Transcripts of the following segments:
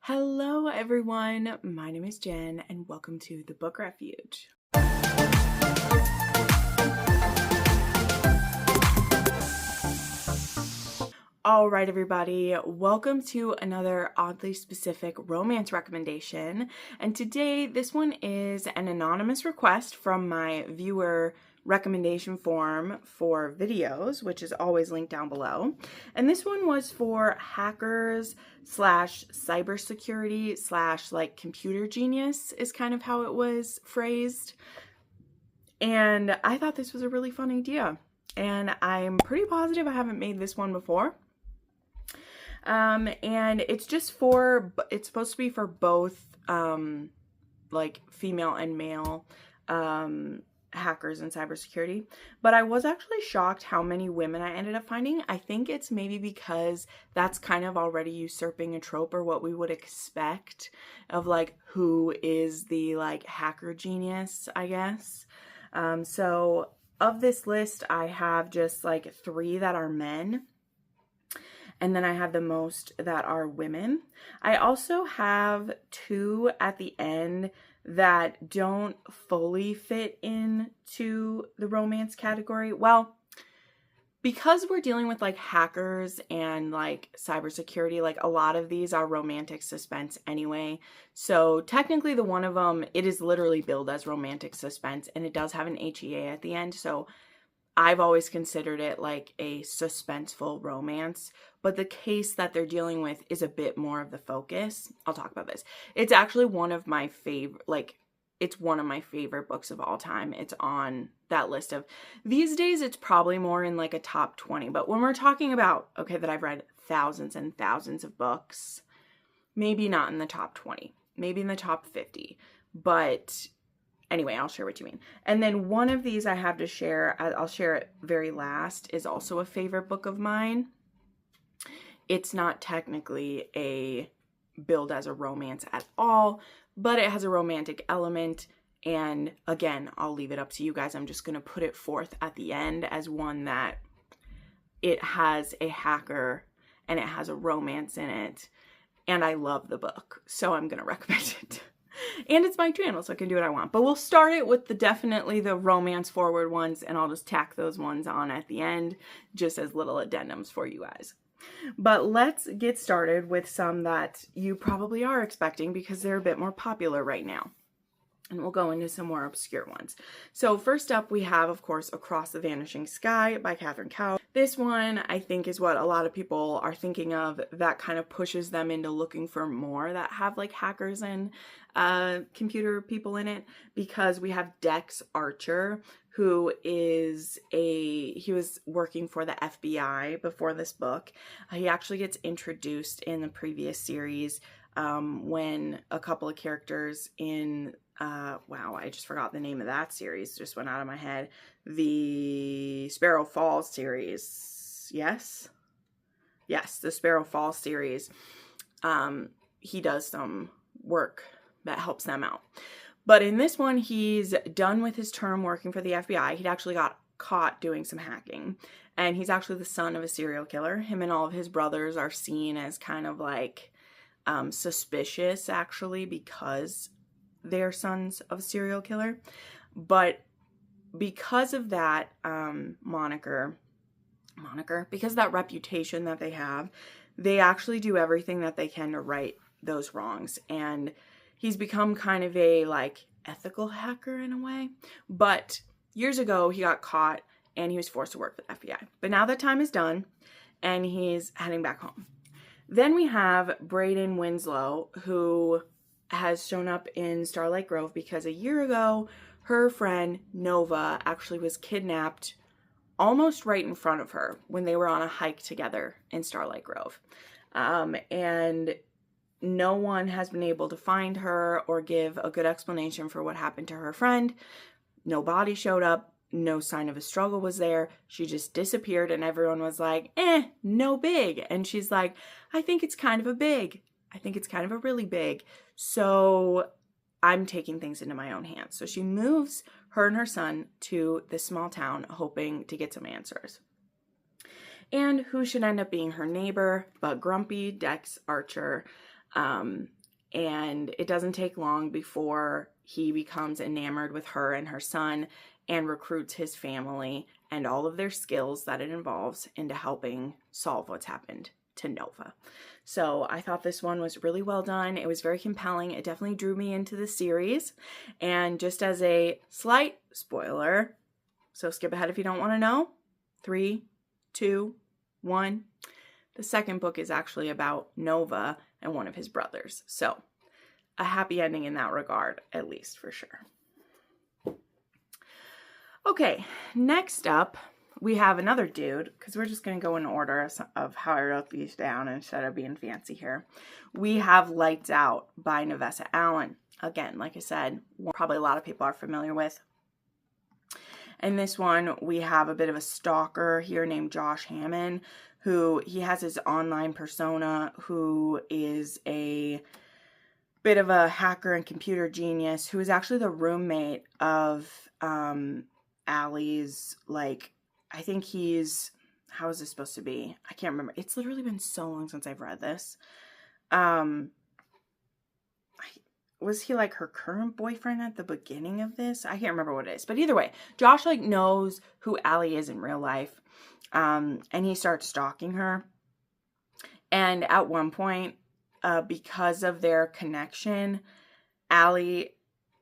Hello everyone, my name is Jen and welcome to the Book Refuge. Alright everybody, welcome to another oddly specific romance recommendation, and today this one is an anonymous request from my viewer recommendation form for videos, which is always linked down below. And this one was for hackers / cybersecurity / like computer genius is kind of how it was phrased. And I thought this was a really fun idea. And I'm pretty positive I haven't made this one before. And it's supposed to be for both, like female and male, hackers and cybersecurity, but I was actually shocked how many women I ended up finding. I think it's maybe because that's kind of already usurping a trope or what we would expect of like who is the like hacker genius, I guess. So of this list, I have just like 3 that are men. And then I have the most that are women. I also have 2 at the end that don't fully fit into the romance category. Well, because we're dealing with like hackers and like cybersecurity, like a lot of these are romantic suspense anyway. So technically the one of them, it is literally billed as romantic suspense and it does have an HEA at the end. So I've always considered it like a suspenseful romance, but the case that they're dealing with is a bit more of the focus. I'll talk about this. It's actually one of my favorite, it's one of my favorite books of all time. It's on that list of, these days it's probably more in like a top 20, but when we're talking about, okay, that I've read thousands and thousands of books, maybe not in the top 20, maybe in the top 50, but anyway, I'll share what you mean. And then one of these I have to share, I'll share it very last, is also a favorite book of mine. It's not technically a billed as a romance at all, but it has a romantic element. And again, I'll leave it up to you guys. I'm just going to put it forth at the end as one that it has a hacker and it has a romance in it. And I love the book, so I'm going to recommend it. And it's my channel, so I can do what I want. But we'll start it with definitely the romance forward ones, and I'll just tack those ones on at the end, just as little addendums for you guys. But let's get started with some that you probably are expecting because they're a bit more popular right now. And we'll go into some more obscure ones. So first up, we have, of course, Across the Vanishing Sky by Catherine Cowell. This one, I think, is what a lot of people are thinking of that kind of pushes them into looking for more that have like hackers and computer people in it, because we have Dex Archer, who is he was working for the FBI before this book. He actually gets introduced in the previous series when a couple of characters in wow, I just forgot the name of that series. Just went out of my head. The Sparrow Falls series. Yes? Yes, the Sparrow Falls series. He does some work that helps them out. But in this one, he's done with his term working for the FBI. He'd actually got caught doing some hacking. And he's actually the son of a serial killer. Him and all of his brothers are seen as kind of like suspicious, actually, because they're sons of a serial killer. But because of that moniker, because of that reputation that they have, they actually do everything that they can to right those wrongs. And he's become kind of a like ethical hacker in a way. But years ago, he got caught and he was forced to work for the FBI. But now that time is done and he's heading back home. Then we have Braden Winslow, who has shown up in Starlight Grove because a year ago, her friend Nova actually was kidnapped almost right in front of her when they were on a hike together in Starlight Grove. And no one has been able to find her or give a good explanation for what happened to her friend. No body showed up. No sign of a struggle was there. She just disappeared and everyone was like, no big. And she's like, I think it's kind of a big. I think it's kind of a really big. So I'm taking things into my own hands. So she moves her and her son to this small town hoping to get some answers. And who should end up being her neighbor but grumpy Dex Archer. And it doesn't take long before he becomes enamored with her and her son and recruits his family and all of their skills that it involves into helping solve what's happened to Nova. So I thought this one was really well done. It was very compelling. It definitely drew me into the series. And just as a slight spoiler, so skip ahead if you don't want to know. 3, 2, 1. The second book is actually about Nova and one of his brothers. So a happy ending in that regard, at least for sure. Okay, next up, we have another dude, because we're just going to go in order of how I wrote these down instead of being fancy here. We have Lights Out by Nevessa Allen. Again, like I said, probably a lot of people are familiar with. In this one, we have a bit of a stalker here named Josh Hammond, who he has his online persona, who is a bit of a hacker and computer genius, who is actually the roommate of Allie's, like, I think he's, how is this supposed to be? I can't remember. It's literally been so long since I've read this. Was he like her current boyfriend at the beginning of this? I can't remember what it is. But either way, Josh like knows who Allie is in real life. And he starts stalking her. And at one point, because of their connection, Allie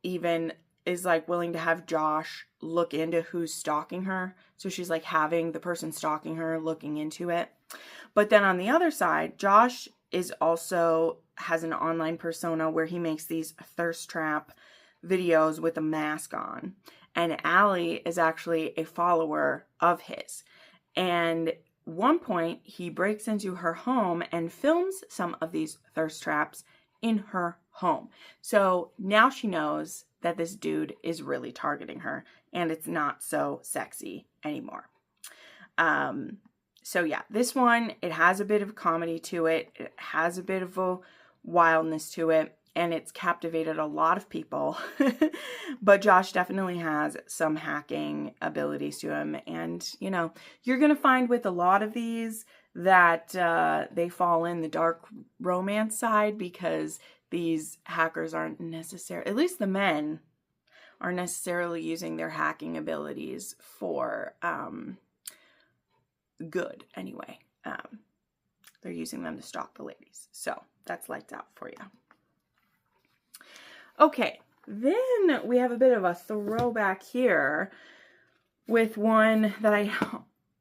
even is like willing to have Josh look into who's stalking her. So she's like having the person stalking her looking into it. But then on the other side, Josh is also has an online persona where he makes these thirst trap videos with a mask on. And Allie is actually a follower of his. And one point, he breaks into her home and films some of these thirst traps in her home. So now she knows that this dude is really targeting her, and it's not so sexy anymore. So yeah, this one, it has a bit of comedy to it. It has a bit of a wildness to it, and it's captivated a lot of people. But Josh definitely has some hacking abilities to him. And, you know, you're going to find with a lot of these that they fall in the dark romance side, because these hackers aren't necessarily, at least the men, are necessarily using their hacking abilities for good anyway. They're using them to stalk the ladies. So that's Lights Out for you. Okay, then we have a bit of a throwback here with one that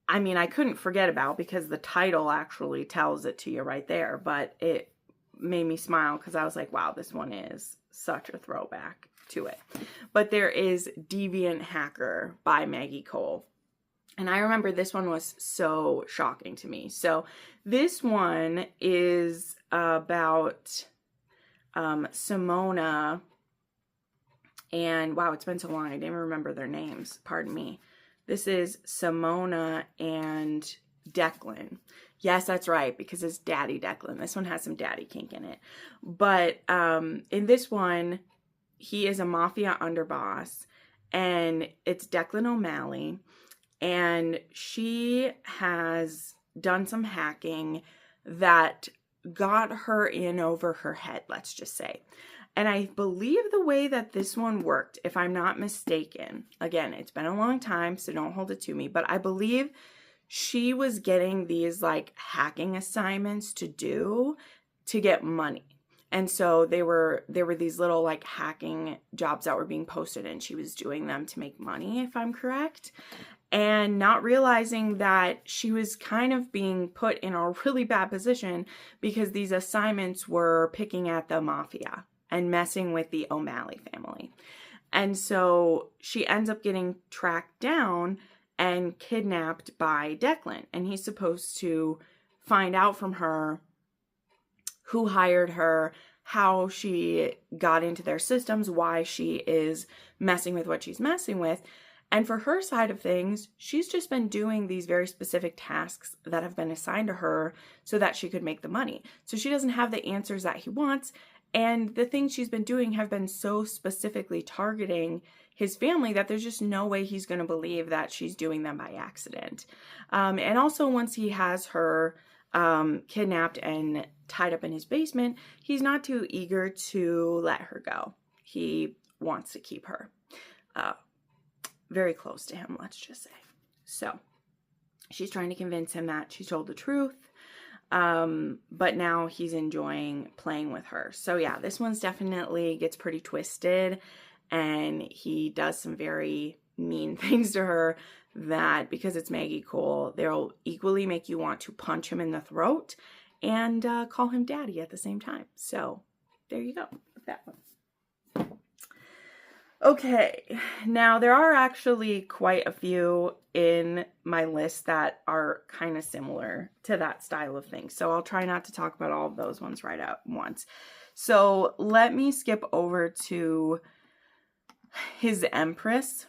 I mean, I couldn't forget about because the title actually tells it to you right there, but it made me smile because I was like, wow, this one is such a throwback to it. But there is Deviant Hacker by Maggie Cole. And I remember this one was so shocking to me. So this one is about Simona and, wow, it's been so long, I didn't even remember their names. Pardon me. This is Simona and Declan. Yes, that's right, because it's Daddy Declan. This one has some daddy kink in it. But in this one, he is a mafia underboss, and it's Declan O'Malley. And she has done some hacking that got her in over her head, let's just say. And I believe the way that this one worked, if I'm not mistaken, again, it's been a long time, so don't hold it to me, but I believe she was getting these like hacking assignments to do to get money. And so there were these little like hacking jobs that were being posted, and she was doing them to make money, if I'm correct. And not realizing that she was kind of being put in a really bad position because these assignments were picking at the mafia and messing with the O'Malley family. And so she ends up getting tracked down and kidnapped by Declan. And he's supposed to find out from her who hired her, how she got into their systems, why she is messing with what she's messing with. And for her side of things, she's just been doing these very specific tasks that have been assigned to her so that she could make the money. So she doesn't have the answers that he wants. And the things she's been doing have been so specifically targeting his family that there's just no way he's going to believe that she's doing them by accident. And also once he has her kidnapped and tied up in his basement, he's not too eager to let her go. He wants to keep her very close to him, let's just say. So she's trying to convince him that she told the truth, but now he's enjoying playing with her. So yeah, this one's definitely gets pretty twisted, and he does some very mean things to her that, because it's Maggie Cole, they'll equally make you want to punch him in the throat and call him daddy at the same time. So there you go with that one. Okay, now there are actually quite a few in my list that are kind of similar to that style of thing. So I'll try not to talk about all of those ones right at once. So let me skip over to his Empress,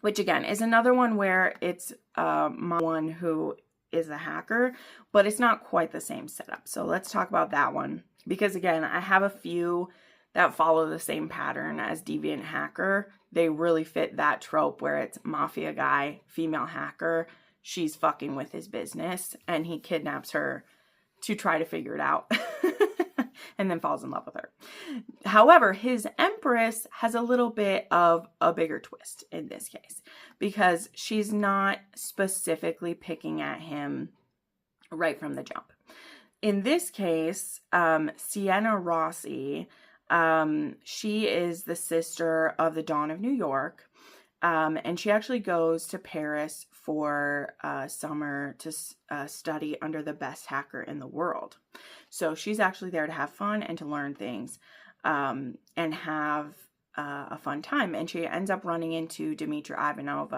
which again is another one where it's one who is a hacker, but it's not quite the same setup. So let's talk about that one, because again, I have a few that follow the same pattern as Deviant Hacker. They really fit that trope where it's mafia guy, female hacker, she's fucking with his business, and he kidnaps her to try to figure it out and then falls in love with her. However, his Empress has a little bit of a bigger twist in this case, because she's not specifically picking at him right from the jump. In this case, Sienna Rossi, she is the sister of the Dawn of New York, and she actually goes to Paris for summer to study under the best hacker in the world. So she's actually there to have fun and to learn things, and have a fun time. And she ends up running into Dmitry Ivanov,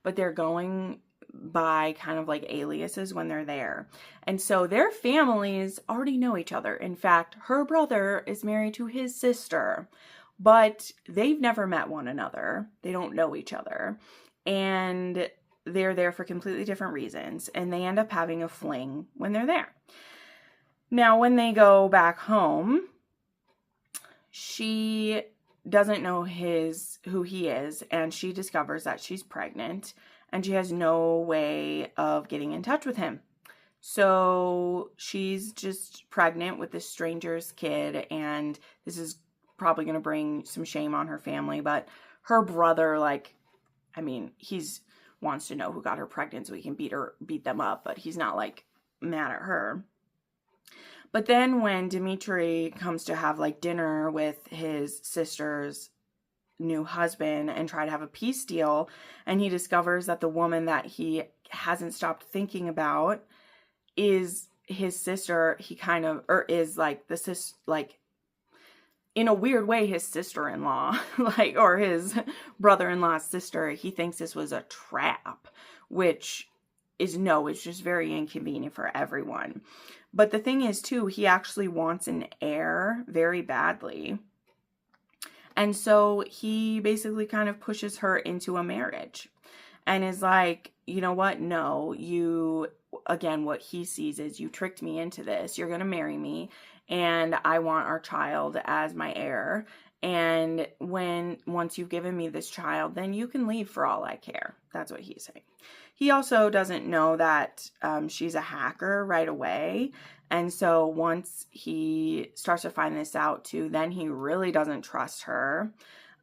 but they're going by kind of like aliases when they're there. And so their families already know each other. In fact, her brother is married to his sister, but they've never met one another. They don't know each other. And they're there for completely different reasons. And they end up having a fling when they're there. Now, when they go back home, she doesn't know who he is, and she discovers that she's pregnant, and she has no way of getting in touch with him. So she's just pregnant with this stranger's kid, and this is probably going to bring some shame on her family, but her brother, he's wants to know who got her pregnant so he can beat them up, but he's not mad at her. But then when Dmitry comes to have dinner with his sister's new husband and try to have a peace deal, and he discovers that the woman that he hasn't stopped thinking about is his sister, he kind of, or is in a weird way, his sister-in-law, or his brother-in-law's sister. He thinks this was a trap, which is it's just very inconvenient for everyone. But the thing is, too, he actually wants an heir very badly. And so he basically kind of pushes her into a marriage and is like, you know what? No, again, what he sees is, you tricked me into this. You're going to marry me, and I want our child as my heir. And once you've given me this child, then you can leave for all I care. That's what he's saying. He also doesn't know that she's a hacker right away. And so once he starts to find this out too, then he really doesn't trust her.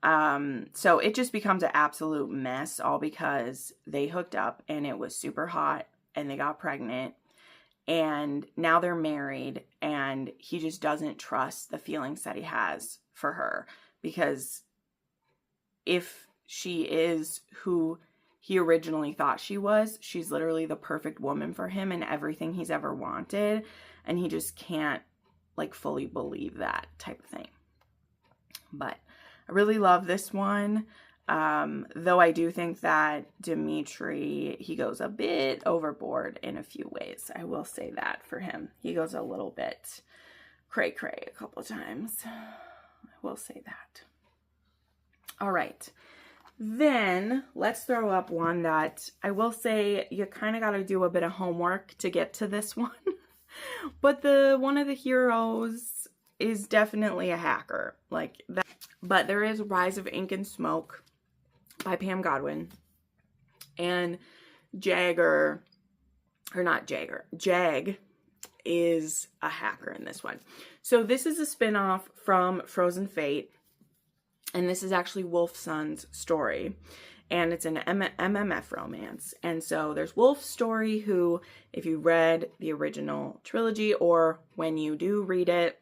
So it just becomes an absolute mess, all because they hooked up and it was super hot and they got pregnant. And now they're married, and he just doesn't trust the feelings that he has for her, because if she is who he originally thought she was, she's literally the perfect woman for him and everything he's ever wanted, and he just can't fully believe that type of thing. But I really love this one. Though I do think that Dmitry, he goes a bit overboard in a few ways. I will say that for him. He goes a little bit cray-cray a couple of times. I will say that. All right. Then let's throw up one that I will say you kind of got to do a bit of homework to get to this one. But one of the heroes is definitely a hacker. That. But there is Rise of Ink and Smoke by Pam Godwin. And Jagger or not Jagger, Jag is a hacker in this one. So this is a spin-off from Frozen Fate, and this is actually Wolfson's story, and it's an MMF romance. And so there's Wolf's story, who, if you read the original trilogy, or when you do read it,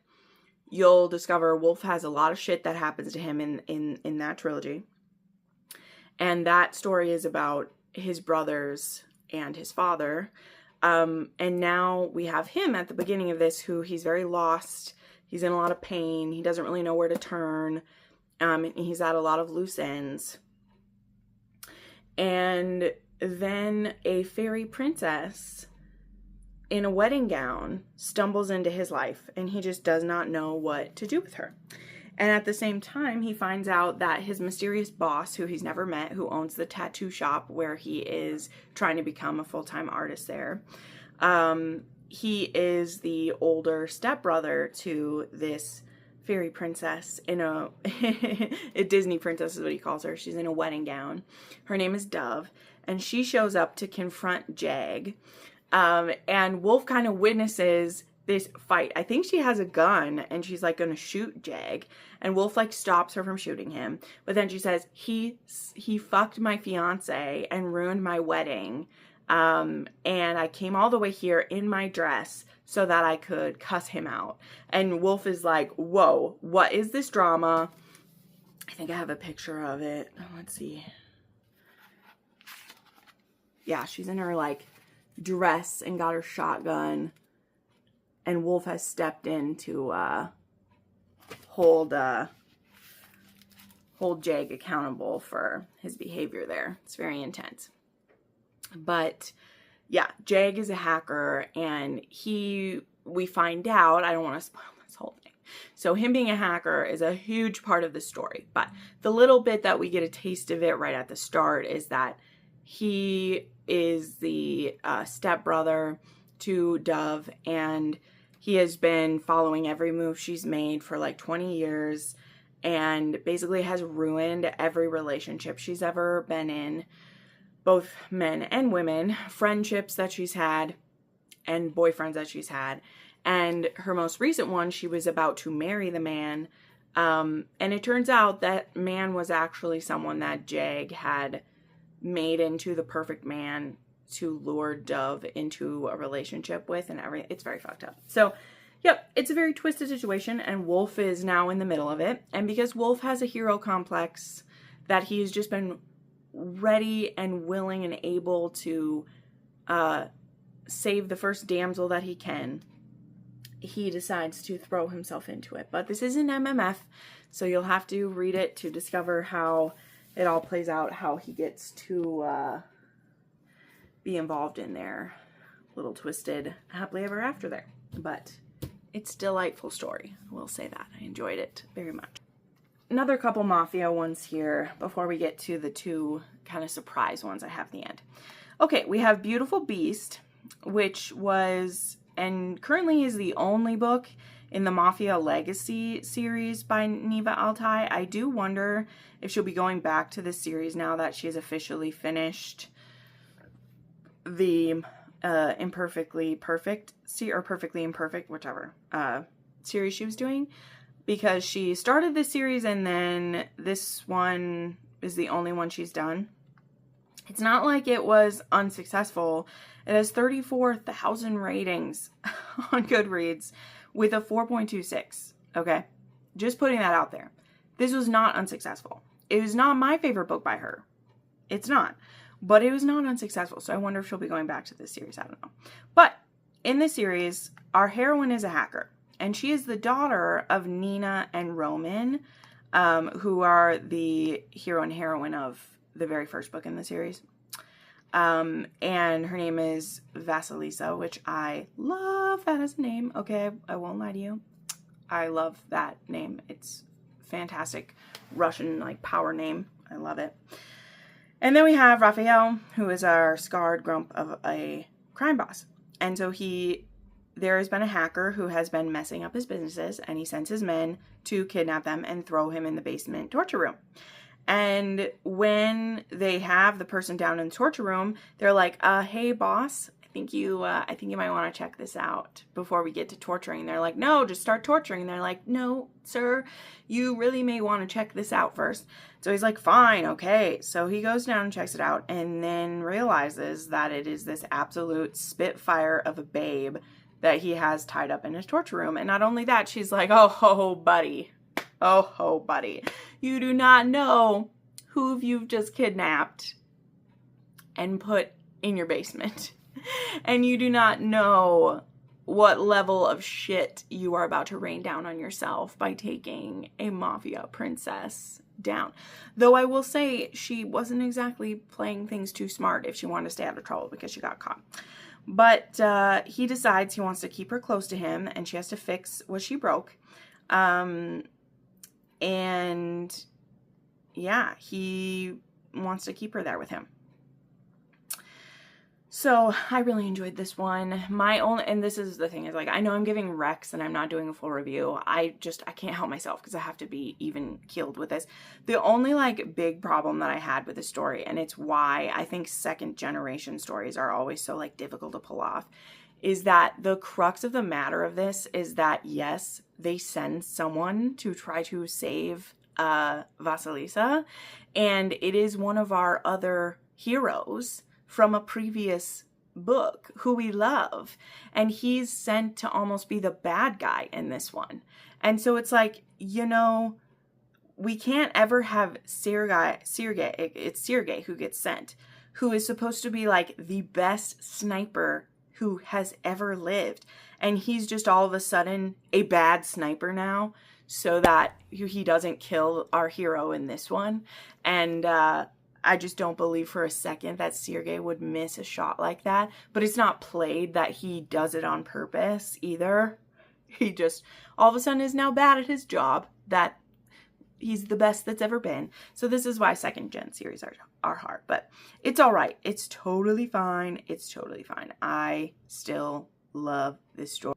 you'll discover Wolf has a lot of shit that happens to him in that trilogy. And that story is about his brothers and his father. And now we have him at the beginning of this, who he's very lost. He's in a lot of pain. He doesn't really know where to turn. He's at a lot of loose ends. And then a fairy princess in a wedding gown stumbles into his life, and he just does not know what to do with her. And at the same time, he finds out that his mysterious boss, who he's never met, who owns the tattoo shop where he is trying to become a full-time artist there, he is the older stepbrother to this fairy princess in a Disney princess is what he calls her. She's in a wedding gown. Her name is Dove, and she shows up to confront Jag. And Wolf kind of witnesses this fight. I think she has a gun, and she's like going to shoot Jag, and Wolf like stops her from shooting him. But then she says, he fucked my fiance and ruined my wedding. And I came all the way here in my dress so that I could cuss him out. And Wolf is like, whoa, what is this drama? I think I have a picture of it. Let's see. Yeah, she's in her like dress and got her shotgun. And Wolf has stepped in to hold Jag accountable for his behavior there. It's very intense. But yeah, Jag is a hacker, and we find out, I don't want to spoil this whole thing. So him being a hacker is a huge part of the story. But the little bit that we get a taste of it right at the start is that he is the stepbrother to Dove, and he has been following every move she's made for like 20 years, and basically has ruined every relationship she's ever been in, both men and women, friendships that she's had, and boyfriends that she's had. And her most recent one, she was about to marry the man, and it turns out that man was actually someone that Jag had made into the perfect man to lure Dove into a relationship with, and everything. It's very fucked up. So, yep, it's a very twisted situation, and Wolf is now in the middle of it. And because Wolf has a hero complex, that he's just been ready and willing and able to save the first damsel that he can, he decides to throw himself into it. But this is an MMF, so you'll have to read it to discover how it all plays out, how he gets to be involved in their little twisted happily ever after there. But it's a delightful story. I will say that. I enjoyed it very much. Another couple Mafia ones here before we get to the two kind of surprise ones I have at the end. Okay, we have Beautiful Beast, which was, and currently is the only book in the Mafia Legacy series by Neva Altai. I do wonder if she'll be going back to this series now that she's officially finished the Imperfectly Perfect, or Perfectly Imperfect, whichever series she was doing. Because she started this series, and then this one is the only one she's done. It's not like it was unsuccessful. It has 34,000 ratings on Goodreads with a 4.26. Okay? Just putting that out there. This was not unsuccessful. It was not my favorite book by her. It's not. But it was not unsuccessful. So I wonder if she'll be going back to this series. I don't know. But in this series, our heroine is a hacker. And she is the daughter of Nina and Roman, who are the hero and heroine of the very first book in the series. And her name is Vasilisa, which I love that as a name. Okay, I won't lie to you. I love that name. It's fantastic Russian, like, power name. I love it. And then we have Raphael, who is our scarred grump of a crime boss. And so there has been a hacker who has been messing up his businesses, and he sends his men to kidnap them and throw him in the basement torture room. And when they have the person down in the torture room, they're like, hey, boss, I think you might want to check this out before we get to torturing. They're like, no, just start torturing. They're like, no, sir, you really may want to check this out first. So he's like, fine, okay. So he goes down and checks it out and then realizes that it is this absolute spitfire of a babe that he has tied up in his torture room. And not only that, she's like, oh, buddy, you do not know who you've just kidnapped and put in your basement. And you do not know what level of shit you are about to rain down on yourself by taking a mafia princess down. Though I will say she wasn't exactly playing things too smart if she wanted to stay out of trouble because she got caught. But he decides he wants to keep her close to him and she has to fix what she broke. And yeah, he wants to keep her there with him. So I really enjoyed this one. And this is the thing is like, I know I'm giving Rex and I'm not doing a full review. I can't help myself because I have to be even keeled with this. The only like big problem that I had with the story, and it's why I think second generation stories are always so like difficult to pull off, is that the crux of the matter of this is that yes, they send someone to try to save Vasilisa, and it is one of our other heroes from a previous book who we love, and he's sent to almost be the bad guy in this one. And so it's like, you know, we can't ever have Sergei who gets sent, who is supposed to be like the best sniper who has ever lived, and he's just all of a sudden a bad sniper now so that he doesn't kill our hero in this one. And I just don't believe for a second that Sergei would miss a shot like that. But it's not played that he does it on purpose either. He just all of a sudden is now bad at his job, that he's the best that's ever been. So this is why second gen series are hard. But it's all right. It's totally fine. It's totally fine. I still love this story.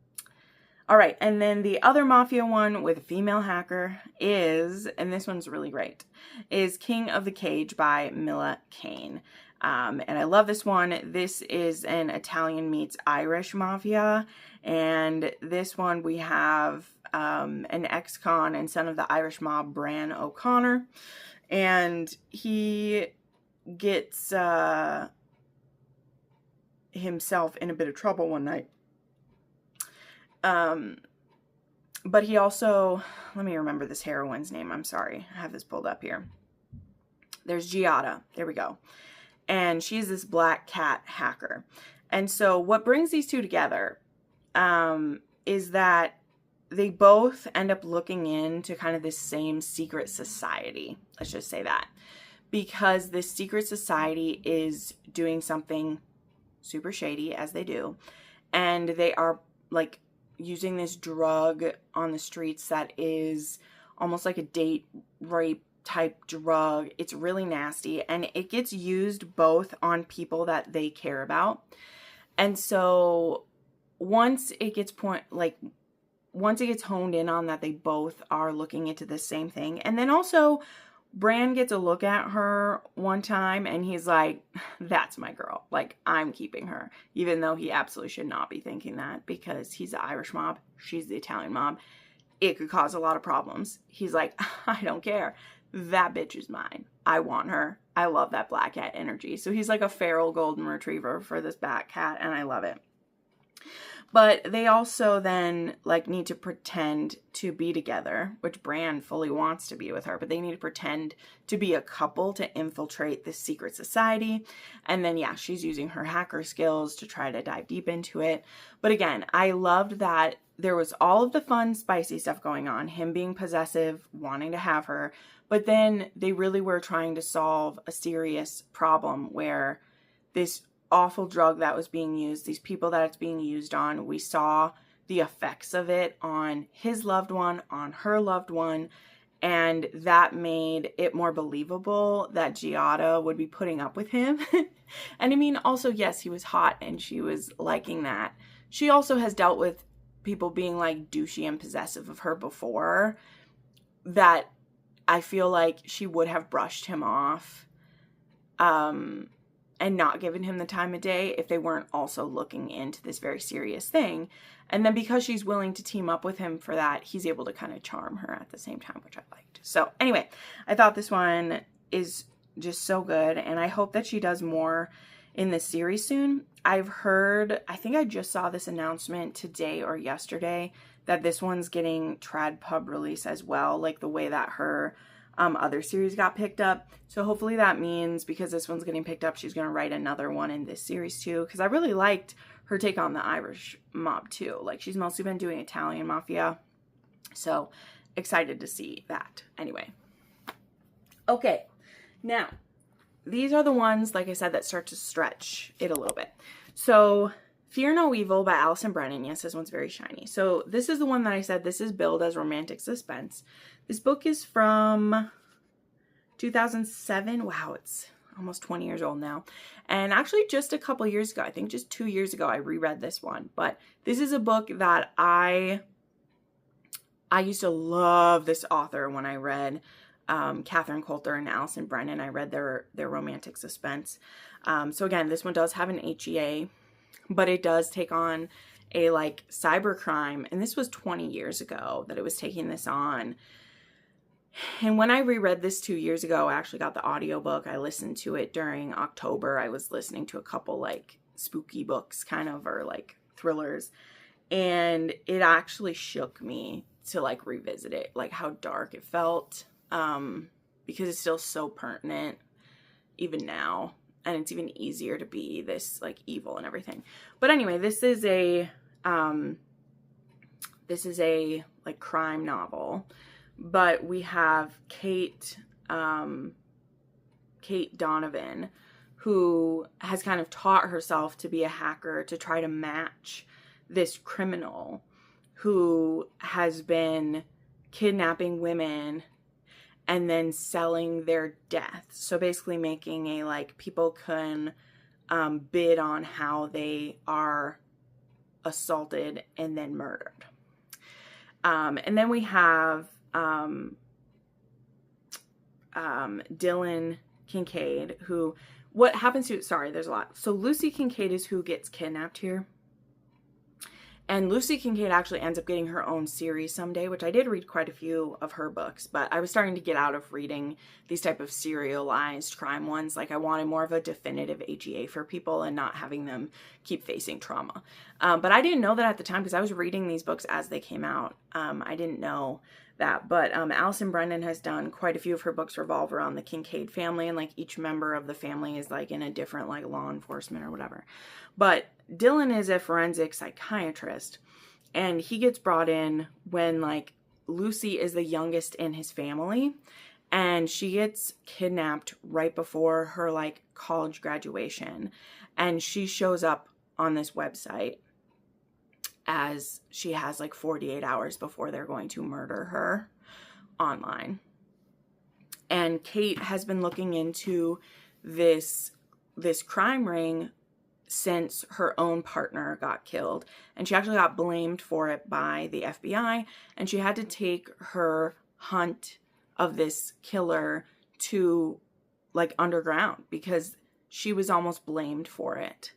All right, and then the other mafia one with a female hacker is, and this one's really great, is King of the Cage by Mila Kane. And I love this one. This is an Italian meets Irish mafia, and this one we have an ex-con and son of the Irish mob, Bran O'Connor, and he gets himself in a bit of trouble one night. But he also, let me remember this heroine's name. I'm sorry. I have this pulled up here. There's Giada. There we go. And she's this black cat hacker. And so what brings these two together, is that they both end up looking into kind of this same secret society. Let's just say that. Because this secret society is doing something super shady, as they do. And they are like using this drug on the streets that is almost like a date rape type drug. It's really nasty, and it gets used both on people that they care about. And so once it gets honed in on that, they both are looking into the same thing. And then also Bran gets a look at her one time and he's like, that's my girl. Like, I'm keeping her. Even though he absolutely should not be thinking that, because he's the Irish mob, she's the Italian mob. It could cause a lot of problems. He's like, I don't care. That bitch is mine. I want her. I love that black cat energy. So he's like a feral golden retriever for this black cat, and I love it. But they also then like need to pretend to be together, which Bran fully wants to be with her, but they need to pretend to be a couple to infiltrate this secret society. And then, yeah, she's using her hacker skills to try to dive deep into it. But again, I loved that there was all of the fun, spicy stuff going on, him being possessive, wanting to have her, but then they really were trying to solve a serious problem where this awful drug that was being used, these people that it's being used on, we saw the effects of it on his loved one, on her loved one, and that made it more believable that Giada would be putting up with him. And I mean, also, yes, he was hot and she was liking that. She also has dealt with people being like douchey and possessive of her before, that I feel like she would have brushed him off. and not given him the time of day if they weren't also looking into this very serious thing. And then because she's willing to team up with him for that, he's able to kind of charm her at the same time, which I liked. So anyway, I thought this one is just so good, and I hope that she does more in this series soon. I've heard, I think I just saw this announcement today or yesterday, that this one's getting trad pub release as well, like the way that her other series got picked up. So hopefully that means, because this one's getting picked up, she's going to write another one in this series too, because I really liked her take on the Irish mob too. Like, she's mostly been doing Italian mafia, so excited to see that. Anyway, okay, now these are the ones, like I said, that start to stretch it a little bit. So Fear No Evil by Alison Brennan. Yes, this one's very shiny. So this is the one that I said, this is billed as romantic suspense. This book is from 2007. Wow, it's almost 20 years old now. And actually just a couple years ago, I think just 2 years ago, I reread this one. But this is a book that I used to love this author when I read Catherine Coulter and Alison Brennan. I read their romantic suspense. So again, this one does have an HEA, but it does take on a like cybercrime. And this was 20 years ago that it was taking this on. And when I reread this 2 years ago, I actually got the audiobook. I listened to it during October. I was listening to a couple like spooky books kind of, or like thrillers. And it actually shook me to like revisit it, like how dark it felt. Because it's still so pertinent even now. And it's even easier to be this like evil and everything. But anyway, this is a like crime novel. But we have Kate Donovan, who has kind of taught herself to be a hacker to try to match this criminal who has been kidnapping women and then selling their death. So basically making a, like, people can bid on how they are assaulted and then murdered. And then we have Dylan Kincaid, who, what happens to, sorry, there's a lot. So Lucy Kincaid is who gets kidnapped here. And Lucy Kincaid actually ends up getting her own series someday, which I did read quite a few of her books, but I was starting to get out of reading these type of serialized crime ones. Like, I wanted more of a definitive HEA for people and not having them keep facing trauma. But I didn't know that at the time because I was reading these books as they came out. I didn't know that, but Alison Brennan has done quite a few of her books revolve around the Kincaid family, and like each member of the family is like in a different like law enforcement or whatever. But Dylan is a forensic psychiatrist, and he gets brought in when like Lucy is the youngest in his family, and she gets kidnapped right before her like college graduation, and she shows up on this website as she has like 48 hours before they're going to murder her online. And Kate has been looking into this crime ring since her own partner got killed. And she actually got blamed for it by the FBI. And she had to take her hunt of this killer to like underground because she was almost blamed for it.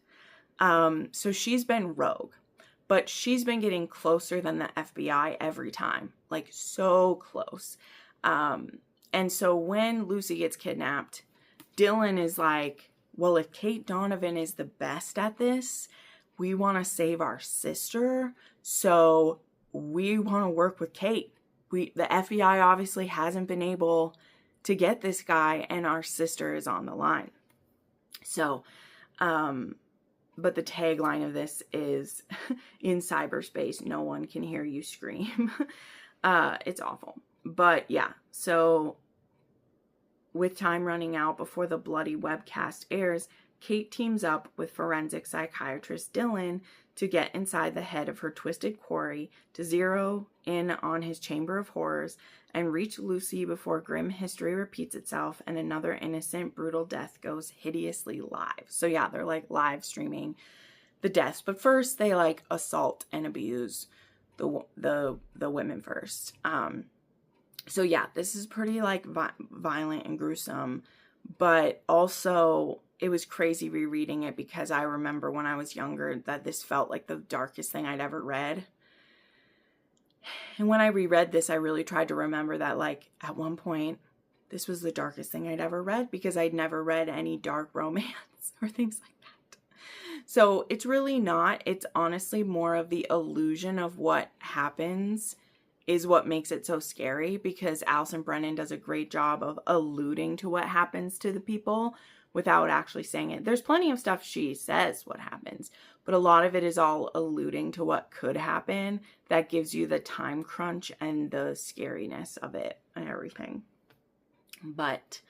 So she's been rogue. But she's been getting closer than the FBI every time. Like, so close. And so when Lucy gets kidnapped, Dylan is like, well, if Kate Donovan is the best at this, we want to save our sister. So we want to work with Kate. The FBI obviously hasn't been able to get this guy, and our sister is on the line. So, but the tagline of this is, in cyberspace, no one can hear you scream. It's awful. But yeah, so with time running out before the bloody webcast airs, Kate teams up with forensic psychiatrist Dylan to get inside the head of her twisted quarry to zero in on his chamber of horrors and reach Lucy before grim history repeats itself and another innocent, brutal death goes hideously live. So yeah, they're like live streaming the deaths, but first they like assault and abuse the women first. So yeah, this is pretty like violent and gruesome, but also it was crazy rereading it because I remember when I was younger that this felt like the darkest thing I'd ever read. And when I reread this, I really tried to remember that, like, at one point, this was the darkest thing I'd ever read because I'd never read any dark romance or things like that. So it's really not. It's honestly more of the illusion of what happens is what makes it so scary, because Alison Brennan does a great job of alluding to what happens to the people without actually saying it. There's plenty of stuff she says what happens, but a lot of it is all alluding to what could happen. That gives you the time crunch and the scariness of it and everything. But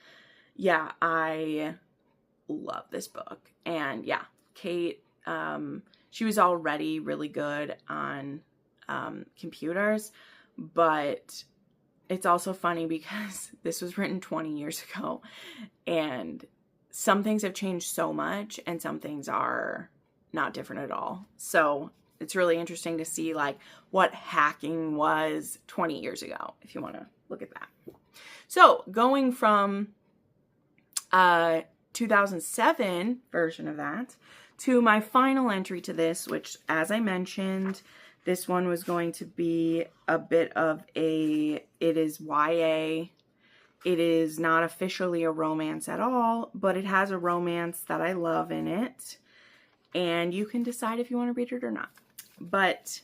yeah, I love this book. And yeah, Kate, she was already really good on computers, but it's also funny because this was written 20 years ago and some things have changed so much and some things are not different at all. So it's really interesting to see like what hacking was 20 years ago, if you want to look at that. So going from 2007 version of that to my final entry to this, which, as I mentioned, this one was going to be a bit of it is YA. It is not officially a romance at all, but it has a romance that I love in it. And you can decide if you want to read it or not. But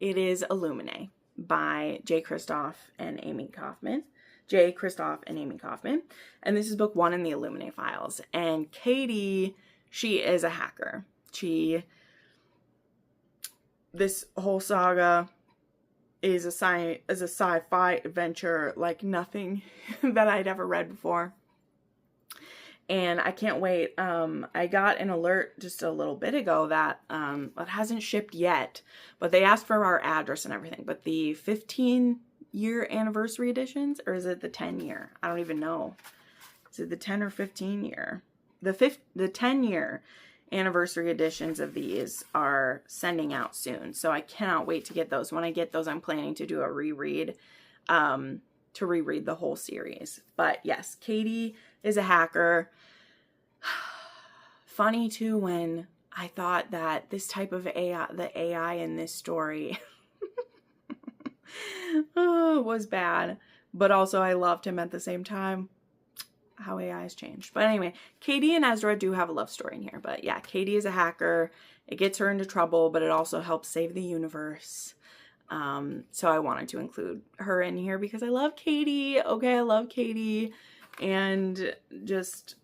it is Illuminae by J. Kristoff and Amy Kaufman. And this is book 1 in the Illuminae files. And Katie, she is a hacker. This whole saga is a sci-fi adventure like nothing that I'd ever read before. And I can't wait. I got an alert just a little bit ago that it hasn't shipped yet, but they asked for our address and everything. But the 15-year anniversary editions, or is it the 10-year? I don't even know. Is it the 10 or 15-year? The 10-year anniversary editions of these are sending out soon, so I cannot wait to get those. When I get those, I'm planning to do a reread, to reread the whole series. But yes, Katie is a hacker. Funny too, when I thought that this type of AI, the AI in this story was bad, but also I loved him at the same time. How AI has changed. But anyway, Katie and Ezra do have a love story in here. But yeah, Katie is a hacker. It gets her into trouble, but it also helps save the universe. So I wanted to include her in here because I love Katie. Okay, I love Katie. And just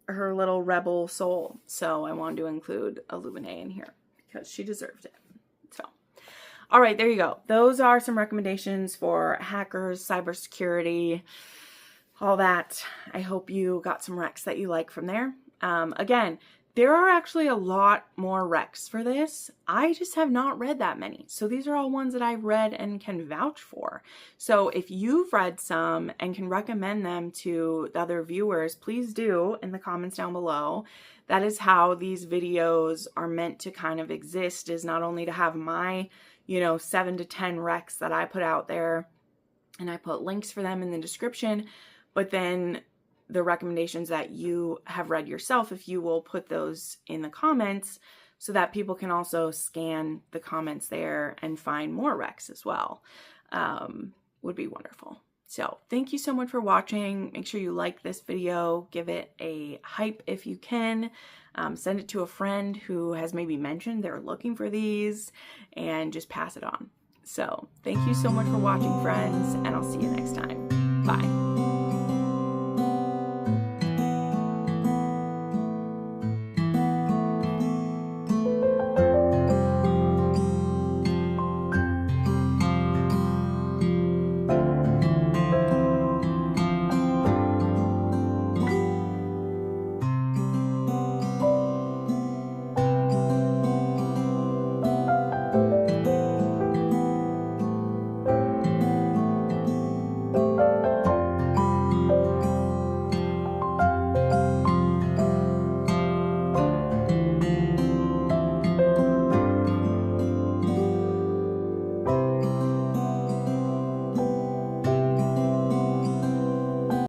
her little rebel soul. So I wanted to include Illuminae in here because she deserved it. So, all right, there you go. Those are some recommendations for hackers, cybersecurity, all that. I hope you got some recs that you like from there. Again, there are actually a lot more recs for this. I just have not read that many. So these are all ones that I've read and can vouch for. So if you've read some and can recommend them to the other viewers, please do in the comments down below. That is how these videos are meant to kind of exist, is not only to have my, 7 to 10 recs that I put out there, and I put links for them in the description, but then the recommendations that you have read yourself, if you will put those in the comments so that people can also scan the comments there and find more recs as well, would be wonderful. So thank you so much for watching. Make sure you like this video, give it a hype if you can, send it to a friend who has maybe mentioned they're looking for these, and just pass it on. So thank you so much for watching, friends, and I'll see you next time. Bye.